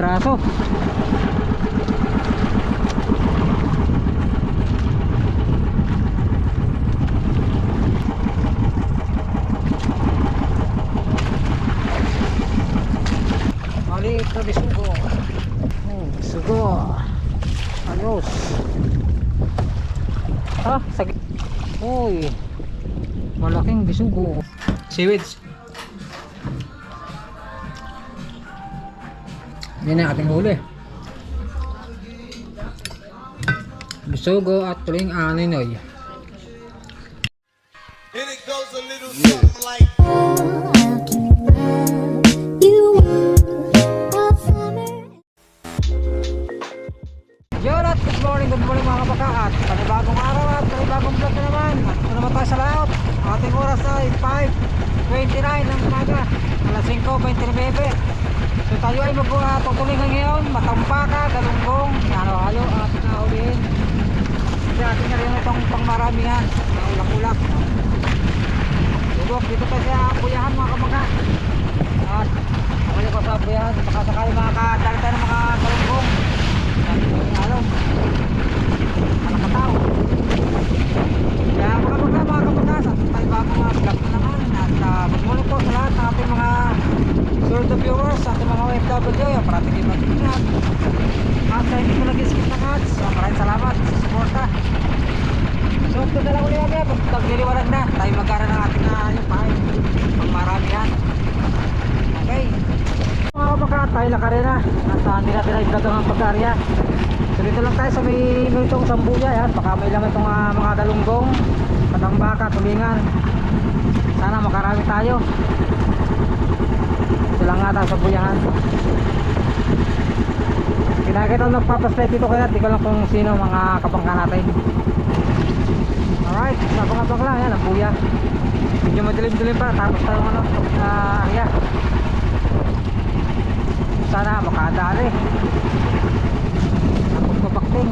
Braso. Maliit na bisugo. Bisugo. Ayos. Sagit. Uy. Malaking bisugo. Seaweeds. Yan ang ating huli. Bisugo at tuling aninoy. And it goes a little something like Yun at good morning mga kabaka. At panibagong araw at panibagong vlog na naman. At ito naman tayo sa layout. Ating oras ay 5:29 ng umaga. Alas 5:29. So tayo ay magtutulingan ngayon. Matampaka, galunggong, halo-halo at naulihin. Kasi ating na rin itong pangmaramihan. Ulak-ulak. Dudok dito tayo sa buyahan mga kabaka. At nakalik ko sa buyahan. Baka sakali makakadali tayo ng mga galunggong. Alam malakataw kaya mga kapatid tayo ba mga vlog na naman at good morning po sa lahat ng ating mga sort of viewers ating mga OFW yung parating yung mag-ingat at hindi ko nag-skip ng ads maraming salamat sa suporta so ito na lang ulit kami pag niliwanag na tayo mag-ara ng ating yung pang marami yan okay mga kapatid tayo lakarena at hindi natin na i-vlog ang pag-arya. So dito lang tayo sa may itong sambuya yan. Baka may lang itong mga dalunggong, patambaka, tulingan. Sana makarami tayo. Ito lang nga tayo sa buyahan. Kinakita ang nagpapaslide dito kaya di ko lang kung sino mga kabangka natin. Alright, sabang-abang lang yan ang buya. Medyo madilim-dilim pa tapos tayo sa area. Sana makadali. Papakting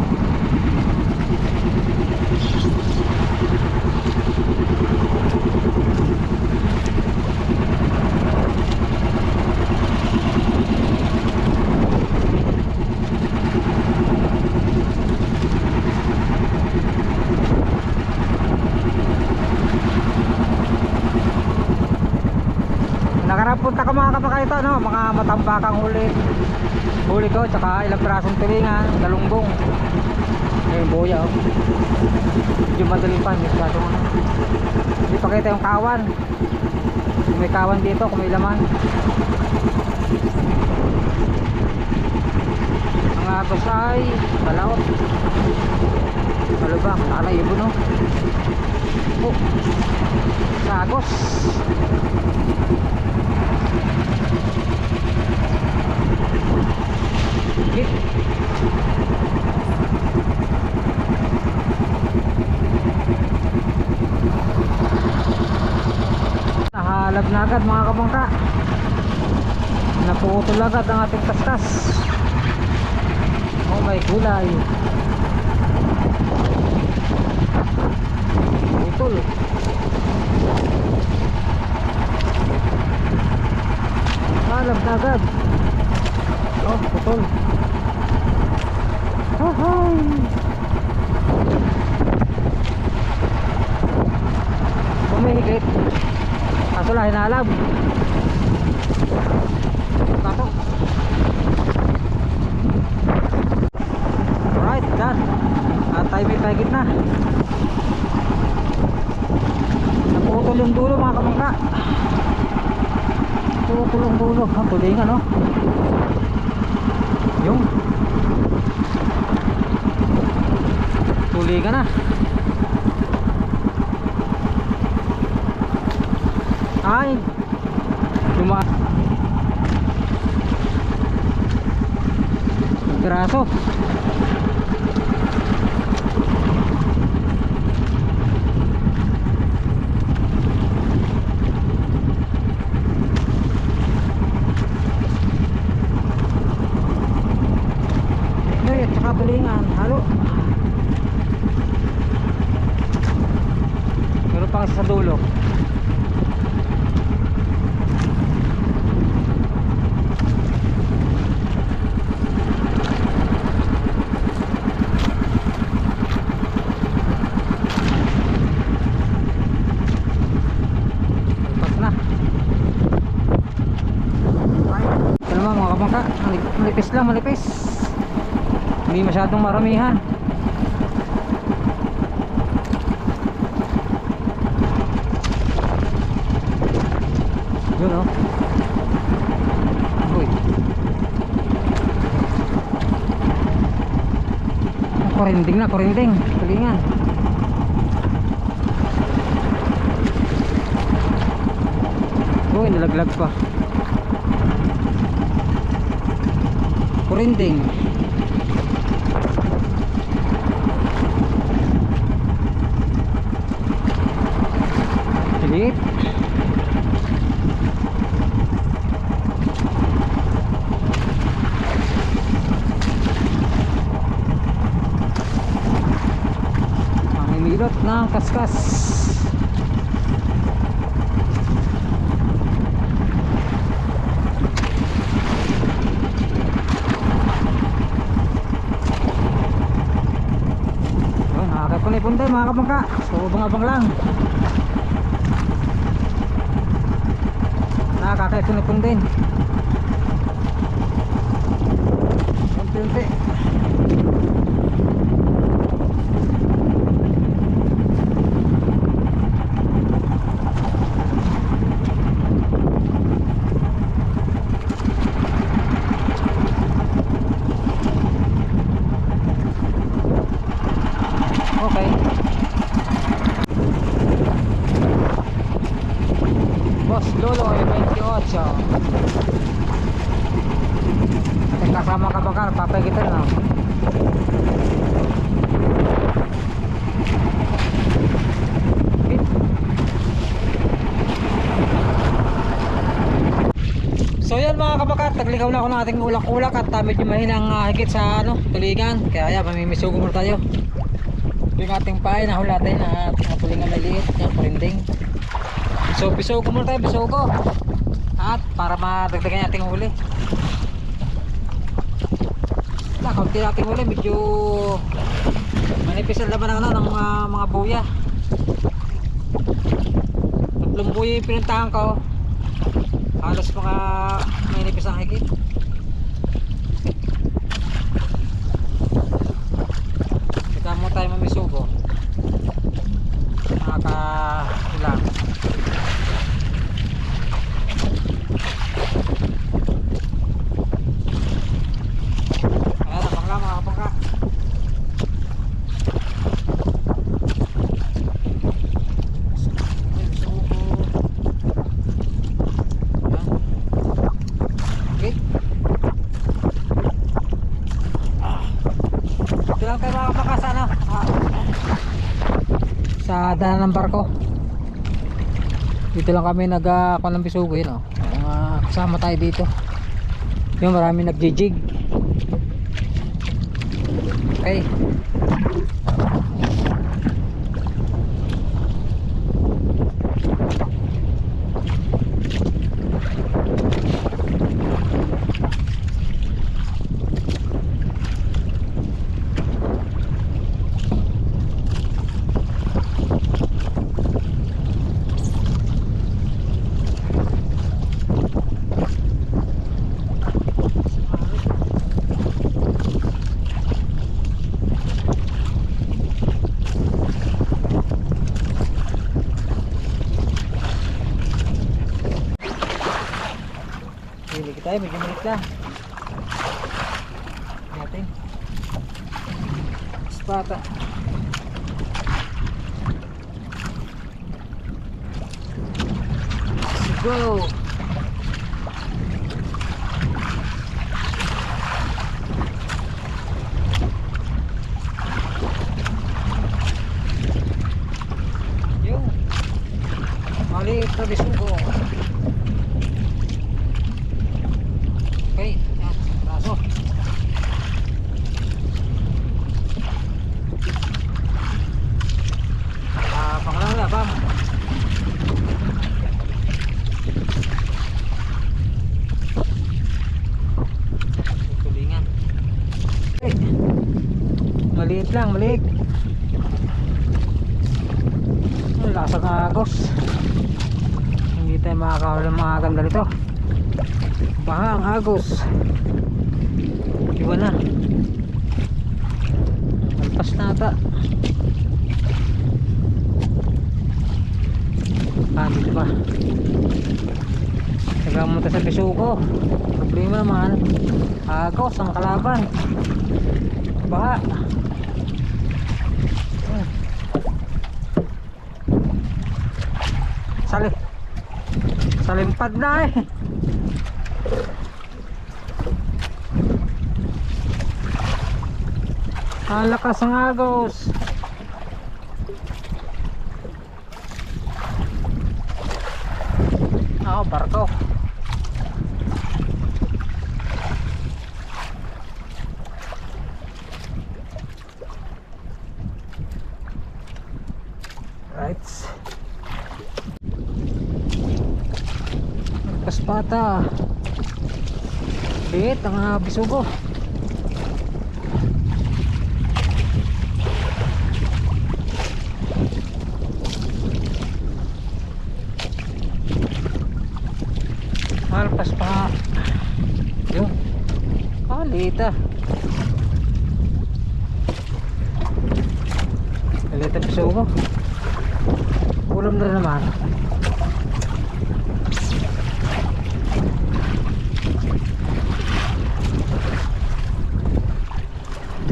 nakarapunta ka mga kapaka ito no? Mga matambakang huli ko tsaka ilang pirasong tulingan dalunggong ayun buya oh. Medyo madaling pa hindi pa kita yung kawan kung may kawan dito kung may laman ang agos ay balaot malubak nakalayibo no oh sa agos hit nahalab na agad mga kabangka naputol agad ang ating kaskas oh may gulay putol nahalab na agad oh putol humihigit kaso lang hinalab tato alright done at tayo may pahigit na naputol yung dulo mga kabangka naputol yung dulo ang tulingan no yung tulingan na ay luma piraso at saka tulingan halo meron pa sa dulo Malipis lang, malipis. Hindi masyadong maramihan. Yun o. Uy. Korinding na, korinding. Tulingan. Uy, nalaglag pa. Korinding. Liit. Mamimilot ng kaskas. Punta mga kapangka, so abang-abang lang. Nakakaipon-ipon din. Unti-unti. Okay. Boss Lolo 28. At kasama ka baka papagitan na. So yan mga kabakat, nagligaw na ako ng ating ulak-ulak at medyo mahinang higit sa tulingan. Kaya yan, mamimisugo muna tayo. Yung ating pahay na hulatin at mga tulingan maliit, yung kurinding. So pisugo muna tayo, pisugo. At para madagdagan yung ating huli. Kaunti nating huli, medyo manipis ang laman ng mga buya. Tatlong buya yung pinuntahan ko. Halos mga manipis ang higit. Mo tayo mamisugo nakakailang. Ayan, abang lang mga kapangka. Misugo. Okay. Ito lang tayo mga kapangka sana sa daan ng barko. Dito lang kami nagkuha ng bisugo yun, kasama tayo dito. Yung marami nagjijig. Okay. Tayo medyo malit lang natin spata. Let's go. Yung maliit na bisugo. Okay, yan, braso. Pangalala, bam. Tulingan. Maliit lang, maliit. Ang lasang agos. Hindi tayo makakahuli ng mga ganda dito. Bahang agos. iwan na. Alpas na ata. Dito pa. Nagamunta sa Bisugo. Problema naman, agaw sa makalaban. Baha. Salimpad na eh. Ang lakas ng agos. Barko. Right. Paspata. Liit ang Bisugo. Alpas pa. Yun. Lita. Lita Bisugo. Ulam na naman.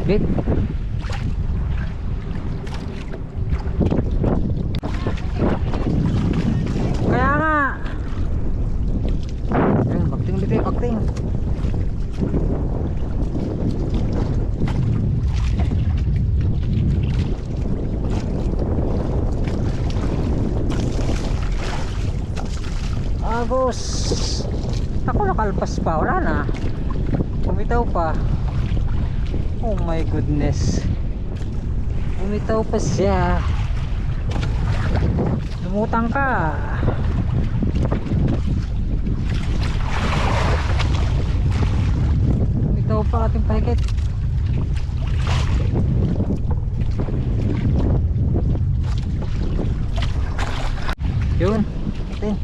Bit. Kaya nga. Ayun, bakting dito, bakting. Agos. Ako nakalpas pa, wala na. Bumitaw pa. Oh my goodness. Bumitaw pa siya. Lumutang ka. Bumitaw pa ating pahigit. Yun. Bakting.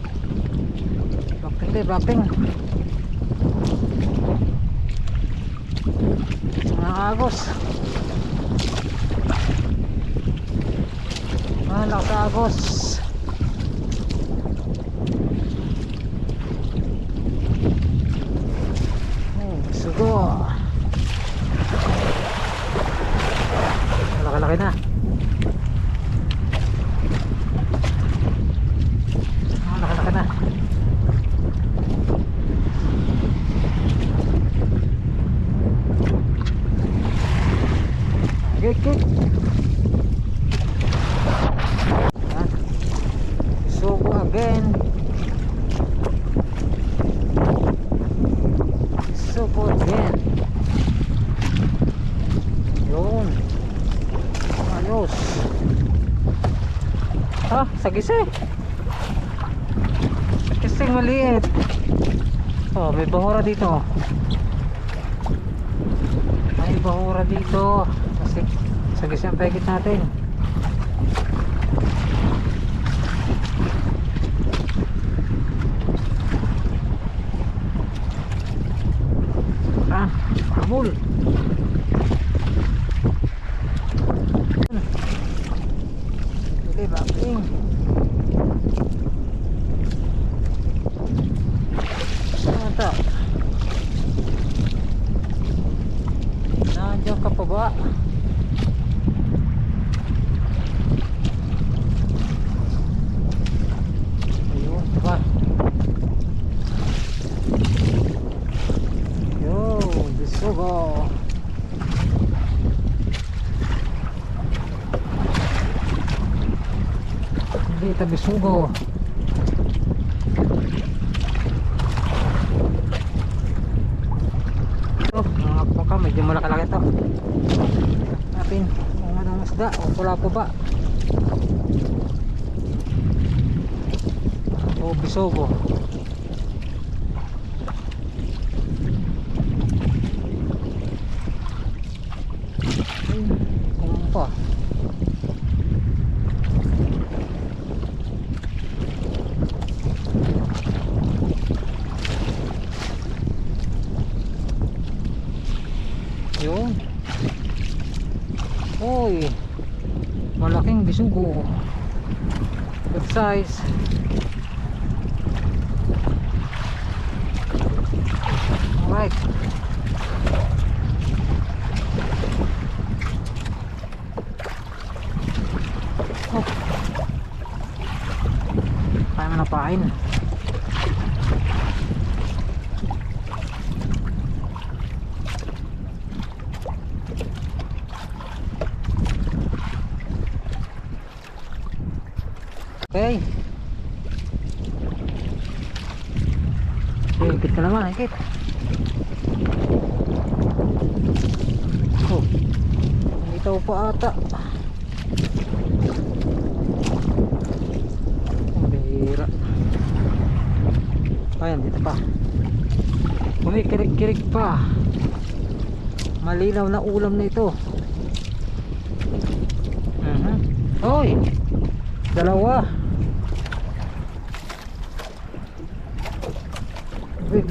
Bakting din, bakting. Agos. Lakas agos. Sugo. Laki-laki na. Laki-laki na. Gigit. Sugo again. Sugo again. Yun. Ayos. Sagisi. Sagising maliit. Oh, may bahura dito. May bahura dito. Sagis ang pagkit natin. Kabul. Hindi bakting. Ito. Nandiyan ka pa ba? Bisugo. Dito Bisugo. Mga medyo malaki-laki ito. Natin kung anong masda o pula po ba. O Bisugo. Pa. Yun. Uy, malaking bisugo. Good size. Alright. Oh. Tayo na napain. Okay. Higit ka naman, higit. Oh, ito pa ata. Ang bihira. Ayan, dito pa. Kumikirig-kirig pa. Malinaw na ulam na ito. Hoy, dalawa. Wait.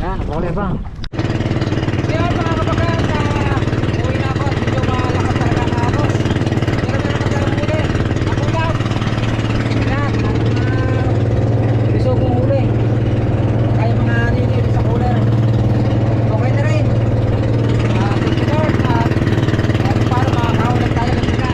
Yan, boleh bang. Yan mga kabagan, uwi na ako at medyo malakas talaga ang agos. Pero meron na tayong huli. Nakulam. Yan, bisog mong huli. Kaya mga nilid sa cooler. Okay na rin. Thank you Lord. At para makakaulit tayo ng sila.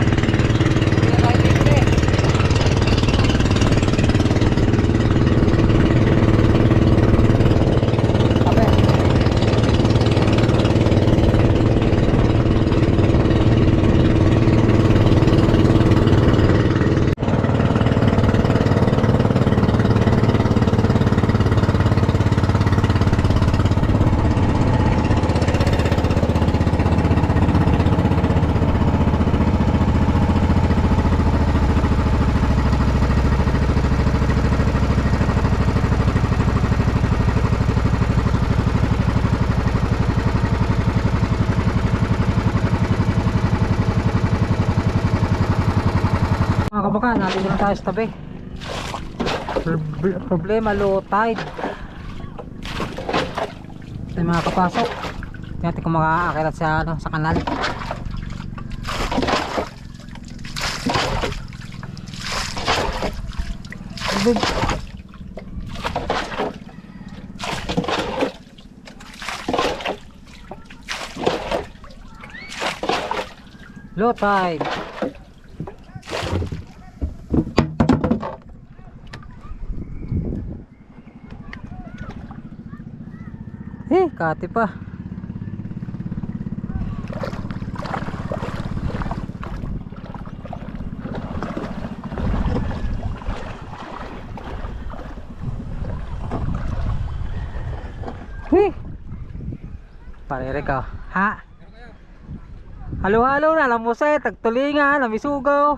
Mga kabakan, nandito na tayo sa tabi. Problema, low tide. Ito yung mga kapasok. Tingnan kung makakakilat sa kanal. Low tide. Kati pa. Parere ka. Ha? Halo-halo na lamuse, tagtulingan, namisugaw.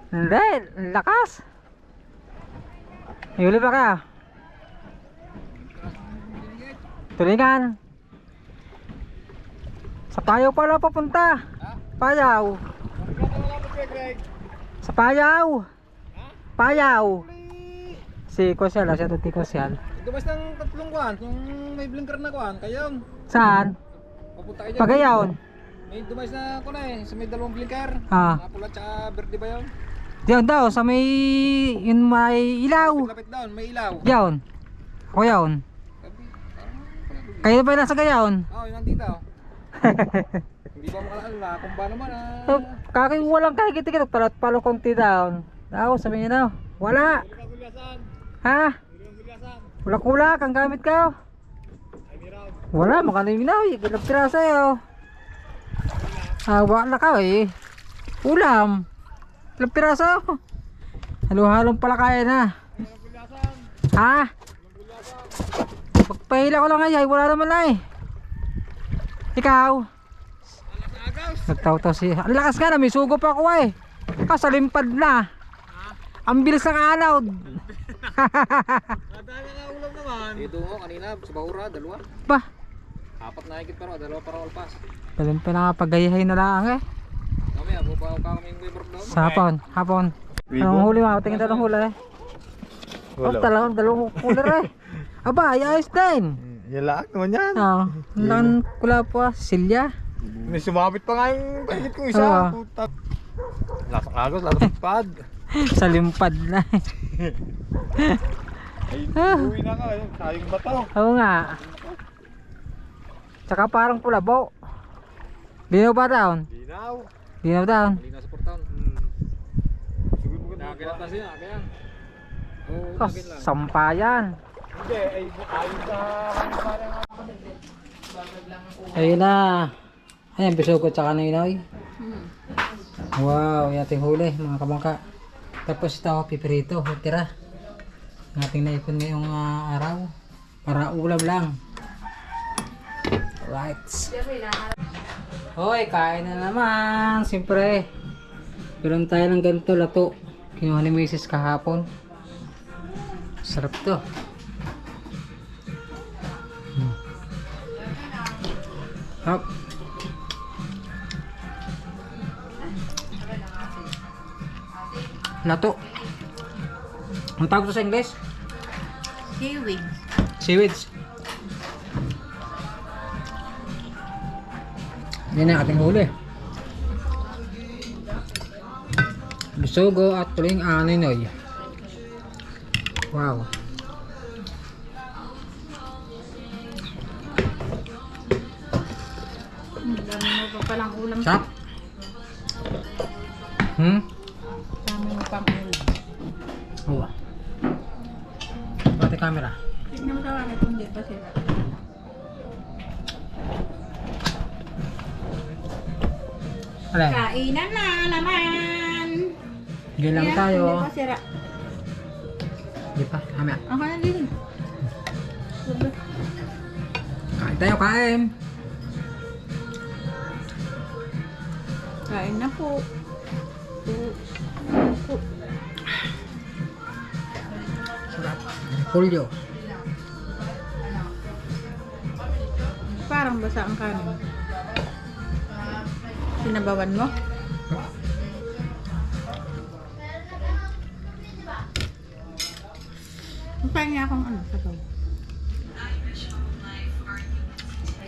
Hindi, lakas. Huli pa ka. Tulingan. Sa Payaw pala papunta. Payaw. Sa Payaw. Payaw. Si Kosyal, siya tuti Kosyal. Dumas ng tatlong kuhan, yung may blinker na kuhan, kayon. Saan? Papunta kayo dyan. Pagayaon. May dumas na kuhan eh, sa may dalawang blinker. Pula tsaka verde ba yun? Diyan daw, sa may yun may ilaw. Lapit down, may ilaw. Diyan. Ako yaon. Kayo pa nasa gayaon? Oo, yun nandito. Hindi ba makalala kung ba naman Kaki walang kahigit-higit palat palo konti down. Daw, sabi niya daw. Wala. Ha? Kulak-kulak ang gamit ka. Wala, makano yung minaw. Ilang piraso yun. Wala ka eh. Ulam. Ilang piraso. Halo-halong pala kaya na. Ha? Pagpahila ko lang ay wala naman na eh. Ikaw? Nagtaw-taw siya. Ang lakas nga na, may sugo pa ako eh. Kasalimpad na. Ang bilis ng anod. Nadami nga ulam naman. Dito mo kanina sa Bahura, dalawa. Ba? Apat na higit pero dalawa para walpas. Dalim pa nakapagayahay na lang eh. Kami Mamaya, bubaw ka kaming libre daw. Sa hapon. Anong huli mo? Tingin dalawang huli. Oh, dalawang huli rin. Aba, ayos din. Yala naman yan. Nan kula po, Silya. May sumabit pa nga yung pahigit kong isa. Oo. Puta. Lasang agos, lasang pad. Sa limpad na. Ay, uwi na nga. Sayang ba to? Oo nga. Tsaka parang pulabo. Dinaw ba down? Dinaw. Dinaw down. Mali na sa portaon. Siguro mo ganda. Nakakilat na siya, kaya. Oo, Kas, nakit lang. sampayan. Hindi, ay ayun sa parang. Ayun na. Ayan, biso ko tsaka na yun. Wow, yung ating huli mga kabangka. Tapos ito, pipirito, tira. Ang ating naipon ngayong araw. Para ulam lang. Right. Hoy, kain na naman. Siyempre. Meron tayo ng ganito lato. Kinuha ni Mrs. kahapon. Sarap to. Hop. Lato. Ang tawag to sa English? Seaweed. Seaweeds. Yan ang ating huli. Bisugo at tuling aninoy. Wow. Dami mo pa palang ulam. Sarap. Dami mo pang ulam. Oo. Pati camera. Tignan mo sa akin kung di pa sila. Alin? Kainan na naman! Hindi lang Yan, tayo. Hindi pa sira. Hindi pa. Camera. Ako na din. Kain tayo, kain. Kain na po. Sarap. Pulyo. Parang basa ang kanin. Sinabawan mo? Papain niya akong ano, sabaw.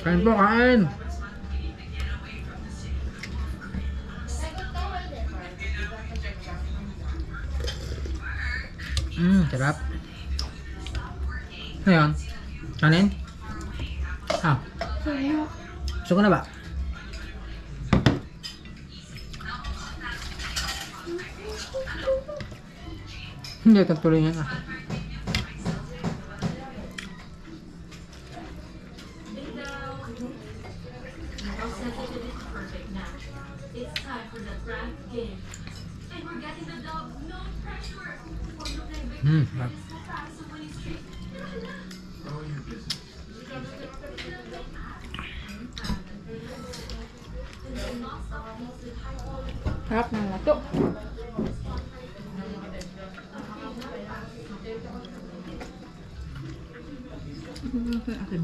Kain po, kain. Sarap. Ngayon, kanin? Gusto ko na ba? Hindi, tagtuloy nga na. Sarap. Harap ng lato. Akin.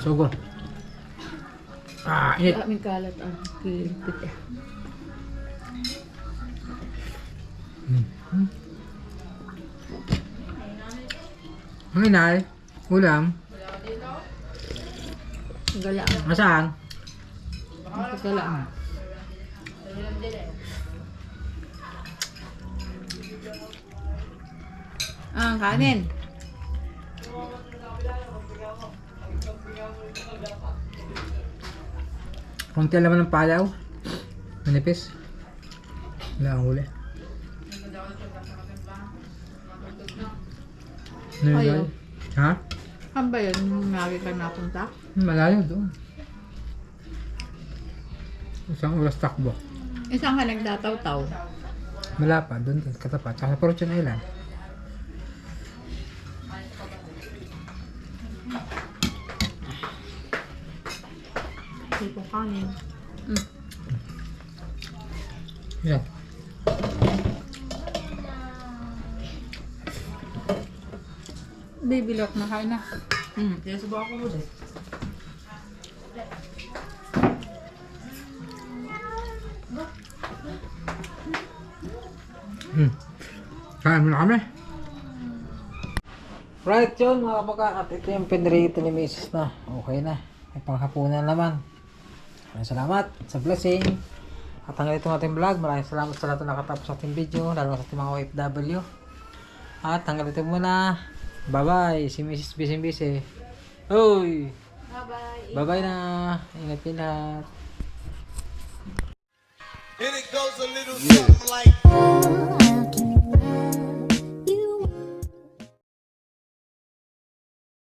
So good. Init. Aming kalat ang kilipit eh. Ang inay, ulam. Galaan. Masaan? Galaan. Kanin. Konti laman ng palaw. Manipis. Wala ang huli. Ano Ayaw. yun? Ha? Saan ba yun? Lagi ka napunta? Malayo doon. Isang oras takbo. Isang ka nagdataw-taw. Wala pa, doon katapat. Sa Fortune Island. Tipo kanin. Yan. Baby lock na kain na. Kaya subukan ko mo din. Kain mo na kami. Right yun mga kapaka. At ito yung pinrito ni Mrs. na. Okay na. May panghapunan naman. Maraming salamat sa blessing. At hanggang ito ating vlog. Maraming salamat sa lahat na nakatapos sa ating video. Lalo sa ating mga OFW. At hanggang ito muna. Bye bye. Si Mrs. Busy. Uy! Bye-bye. Bye bye na. Ingat kayo lahat. And it goes a little something like.